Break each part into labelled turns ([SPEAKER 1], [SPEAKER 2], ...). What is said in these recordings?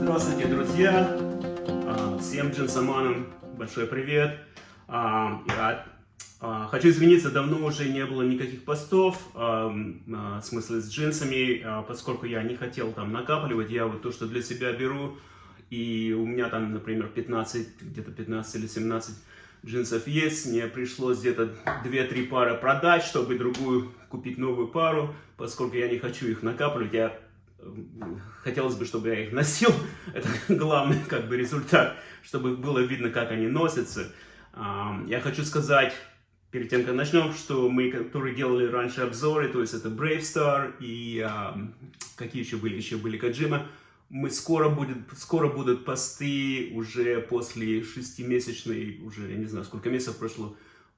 [SPEAKER 1] Здравствуйте, друзья! Всем джинсоманам большой привет! Я хочу извиниться, давно уже не было никаких постов, в смысле с джинсами, поскольку я не хотел там накапливать, я вот то, что для себя беру, и у меня там, например, где-то 15 или 17 джинсов есть, мне пришлось где-то 2-3 пары продать, чтобы другую купить новую пару, поскольку я не хочу их накапливать, хотелось бы, чтобы я их носил, это главный как бы результат, чтобы было видно, как они носятся. Я хочу сказать, перед тем, как начнем, что мы, которые делали раньше обзоры, то есть это Brave Star и какие еще были Kajima, скоро будут посты уже после 6-месячной, уже я не знаю, сколько месяцев прошло,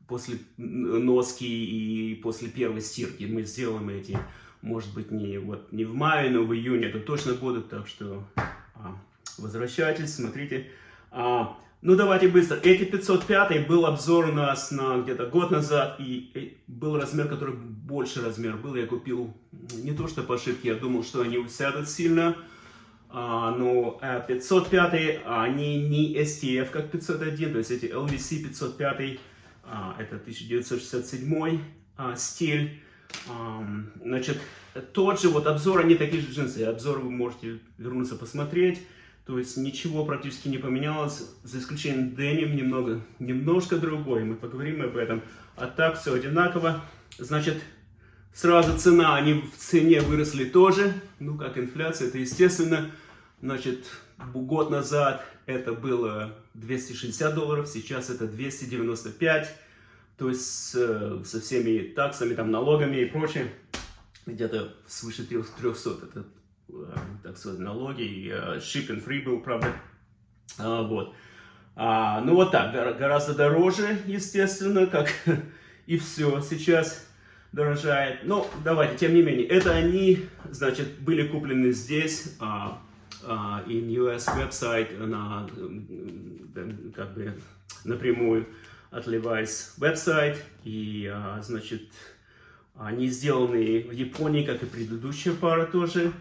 [SPEAKER 1] после носки и после первой стирки. Мы сделаем эти, может быть, не в мае, но в июне это точно будут, так что возвращайтесь, смотрите. Ну давайте быстро. Эти 505 был обзор у нас на где-то год назад, и был размер, который больше размер был. Я купил не то что по ошибке, я думал, что они усядут сильно. Но 505 они не STF как 501, то есть эти LVC 505, это 1967 стиль. Значит, тот же вот обзор, они такие же джинсы, обзор вы можете вернуться посмотреть, то есть ничего практически не поменялось, за исключением деним немножко другой, мы поговорим об этом, а так все одинаково. Значит, сразу цена, они в цене выросли тоже, ну как инфляция, это естественно. Значит, год назад это было $260, сейчас это 295, то есть со всеми таксами, там, налогами и прочее, где-то свыше 300, это, так сказать, налоги, и shipping free был, правда, вот. Ну вот так, гораздо дороже, естественно, как и все сейчас дорожает. Но давайте, тем не менее, это они, значит, были куплены здесь, in US веб-сайт, как бы напрямую от Levi's веб-сайт, и, значит, они сделаны в Японии, как и предыдущая пара тоже.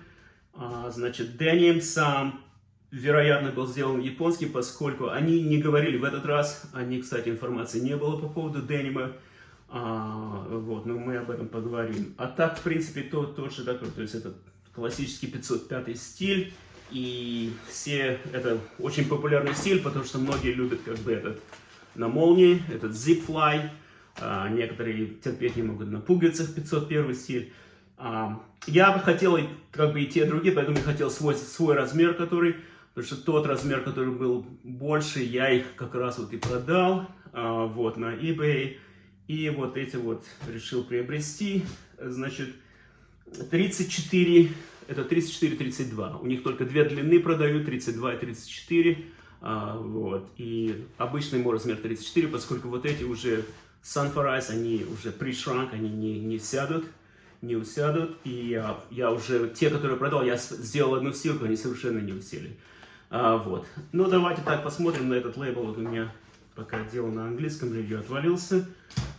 [SPEAKER 1] Значит, деним сам, вероятно, был сделан японский, поскольку они не говорили в этот раз, кстати, информации не было по поводу денима, вот, но мы об этом поговорим. А так, в принципе, тот же такой, то есть это классический 505 стиль, и это очень популярный стиль, потому что многие любят как бы этот на молнии, этот zip fly, некоторые терпеть не могут на пуговицах 501 стиль. Я бы хотел как бы и те, и другие, поэтому я хотел свой размер, потому что тот размер, который был больше, я их как раз вот и продал, вот, на eBay, и вот эти вот решил приобрести, значит, 34, это 34-32, у них только две длины продают, 32 и 34, вот, и обычный мой размер 34, поскольку вот эти уже Sunfarize, они уже pre-shrunk, они не усядут, и я уже, те, которые продал, я сделал одну стирку, они совершенно не усели, вот. Ну, давайте так посмотрим на этот лейбл, вот у меня пока делал на английском, ревью отвалился,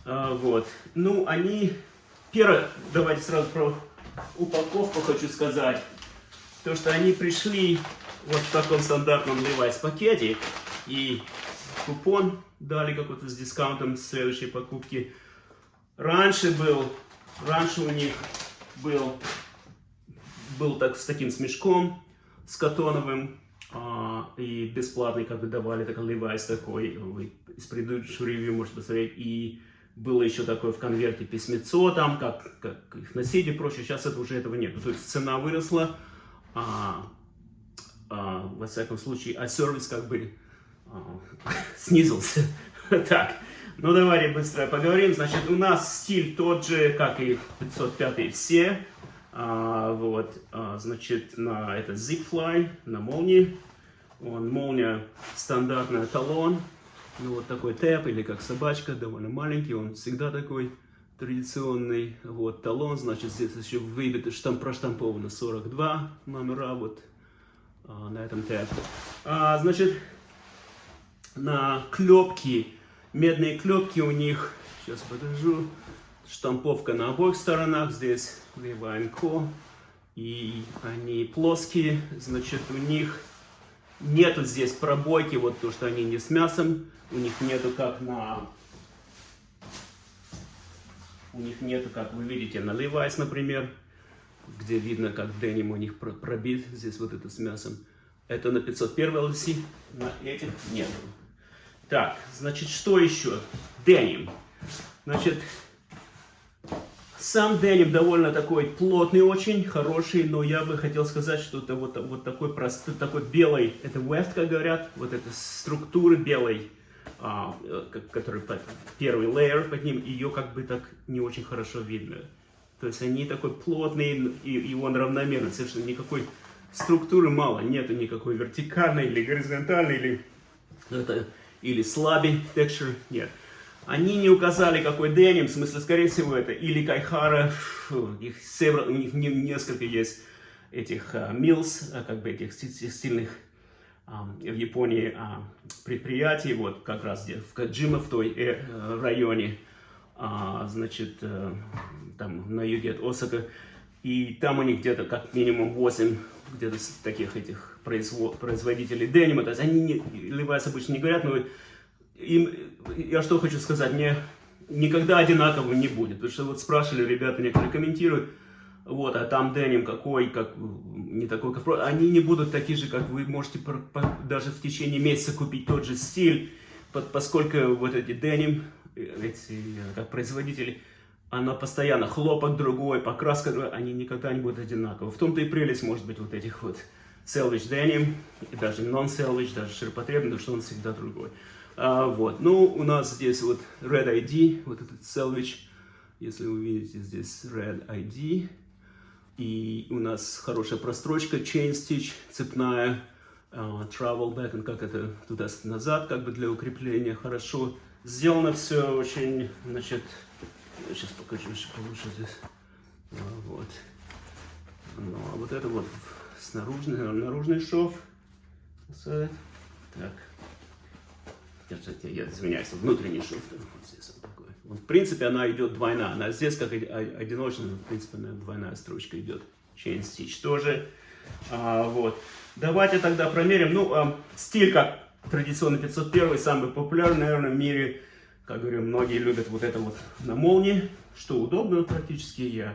[SPEAKER 1] вот. Ну, давайте сразу про упаковку хочу сказать, то, что они пришли вот в таком стандартном Levi's пакете, и купон дали какой-то с дискаунтом с следующей покупки. Раньше у них был с таким смешком, с катоновым, и бесплатный как бы давали, такой Levi's такой, вы из предыдущего ревью можете посмотреть, и было еще такое в конверте письмецо, там, как их носить и прочее, сейчас этого нет. То есть цена выросла, во всяком случае, а сервис как бы снизился. Так, ну давайте быстро поговорим. Значит, у нас стиль тот же, как и 505 все. Вот, значит, это Zip Fly, на молнии. Молния стандартная, талон. Ну вот такой тэп, или как собачка, довольно маленький, он всегда такой традиционный. Вот талон, значит, здесь еще выбито, проштамповано 42 номера, вот на этом тэпе. Значит, на клепки, медные клепки у них, сейчас покажу, штамповка на обоих сторонах, здесь Levi & Co. И они плоские, значит, у них Нету здесь пробойки, вот то, что они не с мясом. У них нету как на... У них нету, как вы видите, на Levi's, например, где видно, как деним у них пробит. Здесь вот это с мясом. Это на 501 LC, на этих нету. Так, значит, что еще? Деним. Значит, сам деним довольно такой плотный, очень хороший, но я бы хотел сказать, что это вот такой простой, такой белый, это weft, как говорят, вот эта структура белой, который первый layer под ним, ее как бы так не очень хорошо видно. То есть они такой плотный, и он равномерный, совершенно никакой структуры мало, нету никакой вертикальной или горизонтальной, или слабый texture, нет. Они не указали, какой деним, в смысле, скорее всего, это или Кайхара, у них несколько есть этих mills, как бы этих текстильных в Японии предприятий, вот как раз где в Каджима, в той районе, значит, там на юге от Осака, и там у них где-то как минимум 8 где-то таких этих производителей денима, то есть они Levi's обычно не говорят, но я что хочу сказать, никогда одинаково не будет, потому что вот спрашивали ребята, некоторые комментируют, вот, а там деним какой, как не такой, как они не будут такие же, как вы можете даже в течение месяца купить тот же стиль, поскольку вот эти деним, эти как производители, она постоянно хлопок другой, покраска другой, они никогда не будут одинаковы. В том-то и прелесть может быть вот этих вот salvage denim, и даже non-salvage, даже ширпотребный, потому что он всегда другой. Вот, ну, у нас здесь вот Red ID, вот этот salvage, если вы видите, здесь Red ID, и у нас хорошая прострочка, chain stitch, цепная, travel back, and как это туда-назад, как бы для укрепления, хорошо сделано все, очень, значит, сейчас покажу еще получше здесь, вот, ну, а вот это вот наружный шов, так. Я извиняюсь, внутренний шов, вот здесь вот такой. Вот, в принципе, она идет двойная, она здесь как одиночная, в принципе, она двойная строчка идет. Chain stitch тоже. Вот. Давайте тогда промерим. Ну, стиль как традиционно 501, самый популярный, наверное, в мире. Как говорю, многие любят вот это вот на молнии, что удобно практически. Я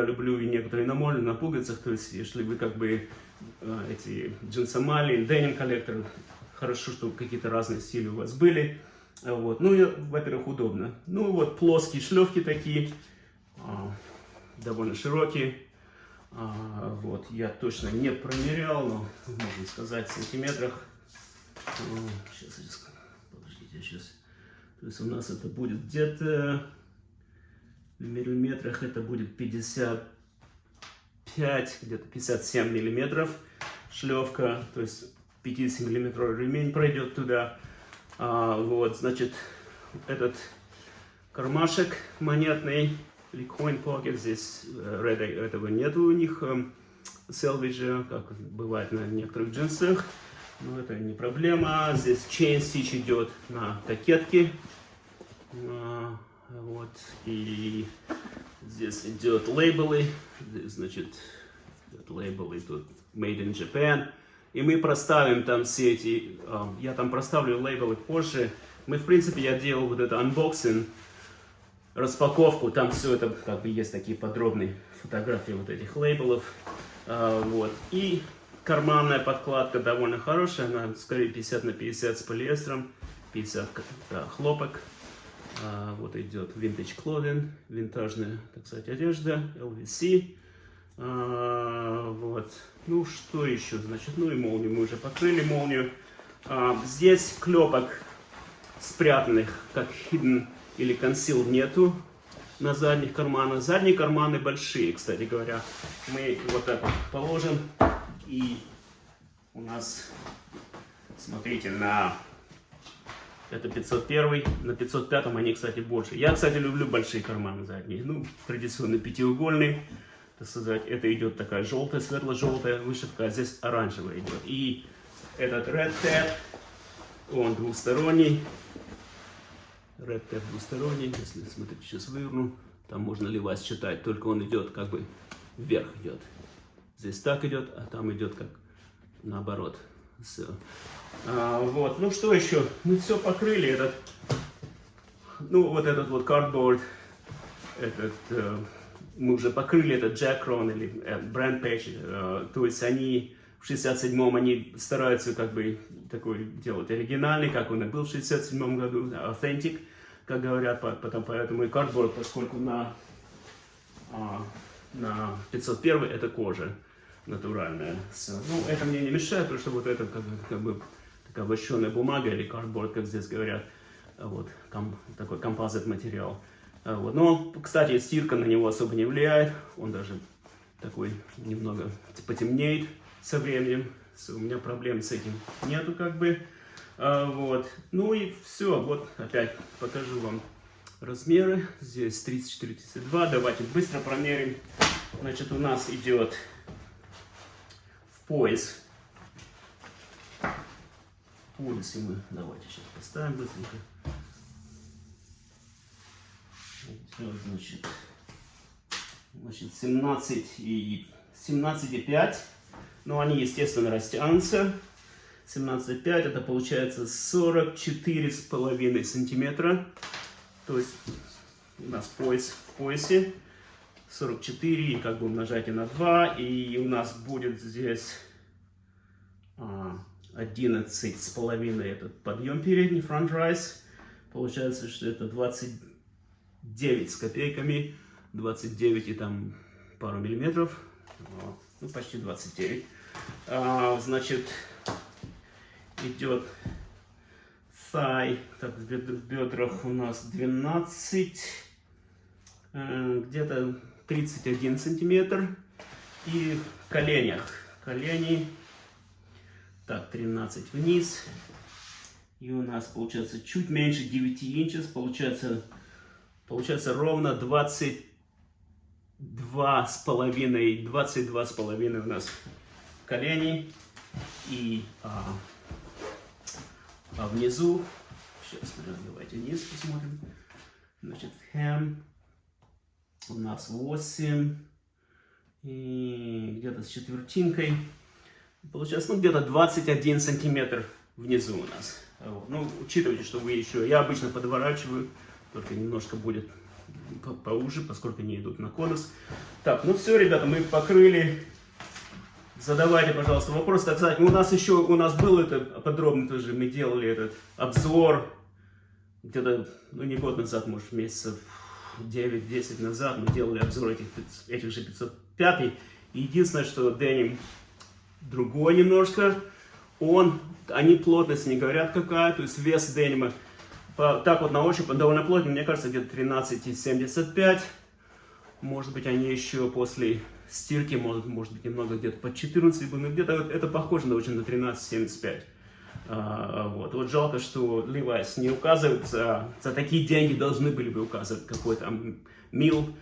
[SPEAKER 1] люблю и некоторые на молнии, на пуговицах. То есть, если вы как бы эти джинсомали, деним коллекторы, хорошо, что какие-то разные стили у вас были. Вот. Ну, и, во-первых, удобно. Ну, вот плоские шлевки такие, довольно широкие. Вот. Я точно не промерял, но, можно сказать, в сантиметрах. Сейчас, подождите, сейчас. То есть у нас это будет где-то в миллиметрах, это будет 55, где-то 57 миллиметров шлевка. То есть 50-миллиметровый ремень пройдет туда. Вот, значит, этот кармашек монетный, или coin pocket, здесь этого нету у них, salvage, как бывает на некоторых джинсах, но это не проблема. Здесь chain stitch идет на кокетке, вот, и здесь идет лейблы, здесь, значит, лейблы тут made in Japan. И мы проставим там все эти, я там проставлю лейблы позже. Мы, в принципе, я делал вот это unboxing, распаковку, там все это, как бы, есть такие подробные фотографии вот этих лейблов. Вот. И карманная подкладка довольно хорошая, она скорее 50 на 50 с полиэстером, 50 хлопок. Вот идет vintage clothing, винтажная, так сказать, одежда, LVC. Вот. Ну, что еще? Значит, ну и молнию. Мы уже покрыли молнию. Здесь клепок спрятанных, как hidden или concealed, нету на задних карманах. Задние карманы большие, кстати говоря. Мы вот так вот положим. И у нас, смотрите, на... Это 501, на 505 они, кстати, больше. Я, кстати, люблю большие карманы задние. Ну, традиционно пятиугольный. Сказать, это идет такая желтая, светло-желтая вышивка, а здесь оранжевая идет. И этот red tab, он двусторонний. Red tab двусторонний, если смотрите, сейчас выверну, там можно Levi's читать, только он идет как бы вверх идет. Здесь так идет, а там идет как наоборот. Все. Вот, ну что еще? Мы все покрыли этот, ну вот этот вот cardboard, этот, мы уже покрыли этот Jacron или Brand Patch, то есть они в 67-м они стараются как бы такой делать оригинальный, как он и был в 67-м году, authentic, как говорят, поэтому и cardboard, поскольку на 501 это кожа натуральная. Ну, это мне не мешает, потому что вот это как бы такая вощеная бумага или cardboard, как здесь говорят, вот, такой композит материал. Вот. Но, кстати, стирка на него особо не влияет, он даже такой немного потемнеет со временем. У меня проблем с этим нету как бы. Вот. Ну и все, вот опять покажу вам размеры. Здесь 34-32, давайте быстро промерим. Значит, у нас идет в пояс. В поясе мы, давайте сейчас поставим быстренько. Значит 17,5. Но они, естественно, растянутся. 17,5 это получается 44,5 сантиметра. То есть у нас пояс в поясе 44, и как бы умножайте на 2, и у нас будет здесь 11,5 этот подъем передний, front rise. Получается, что это 29 с копейками, 29 и там пару миллиметров, ну почти 29. Значит, идет thigh, так, в бедрах у нас 12, где-то 31 сантиметр, и в коленях, колени, так, 13 вниз, и у нас получается чуть меньше 9 инчес, получается ровно 22,5 у нас колени, и внизу, сейчас, наверное, давайте вниз посмотрим, значит, хэм у нас 8, и где-то с четвертинкой, получается, ну, где-то 21 сантиметр внизу у нас. Вот. Ну, учитывайте, что вы еще, я обычно подворачиваю, только немножко будет поуже, поскольку они идут на конус. Так, ну все, ребята, мы покрыли. Задавайте, пожалуйста, вопросы. Так сказать, у нас был это подробно тоже, мы делали этот обзор где-то, ну не год назад, может месяцев 9-10 назад мы делали обзор этих же 505. Единственное, что деним другой немножко, они плотность не говорят какая, то есть вес денима так вот на ощупь довольно плотный, мне кажется, где-то 13,75. Может быть, они еще после стирки, может быть, немного где-то под 14, но где-то это похоже на 13,75. Вот жалко, что Levi's не указывает, за такие деньги должны были бы указывать какой-то мил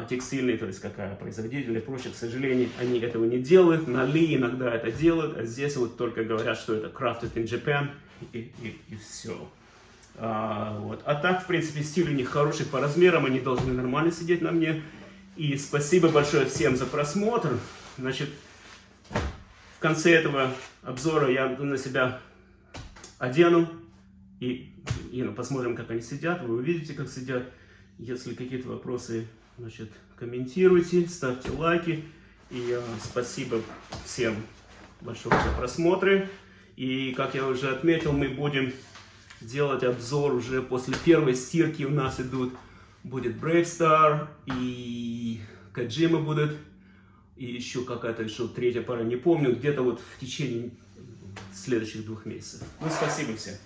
[SPEAKER 1] текстильный, то есть какая производитель и прочее. К сожалению, они этого не делают. На Ли иногда это делают, а здесь вот только говорят, что это crafted in Japan, и все. Вот. А так, в принципе, стиль у них хороший по размерам, они должны нормально сидеть на мне. И спасибо большое всем за просмотр. Значит, в конце этого обзора я на себя одену и посмотрим, как они сидят. Вы увидите, как сидят. Если какие-то вопросы, значит, комментируйте, ставьте лайки. И спасибо всем большое за просмотры. И, как я уже отметил, мы будем делать обзор уже после первой стирки. У нас будет Brave Star и Kajima будет. И еще какая-то третья пара, не помню, где-то вот в течение следующих 2 месяцев. Ну, спасибо всем.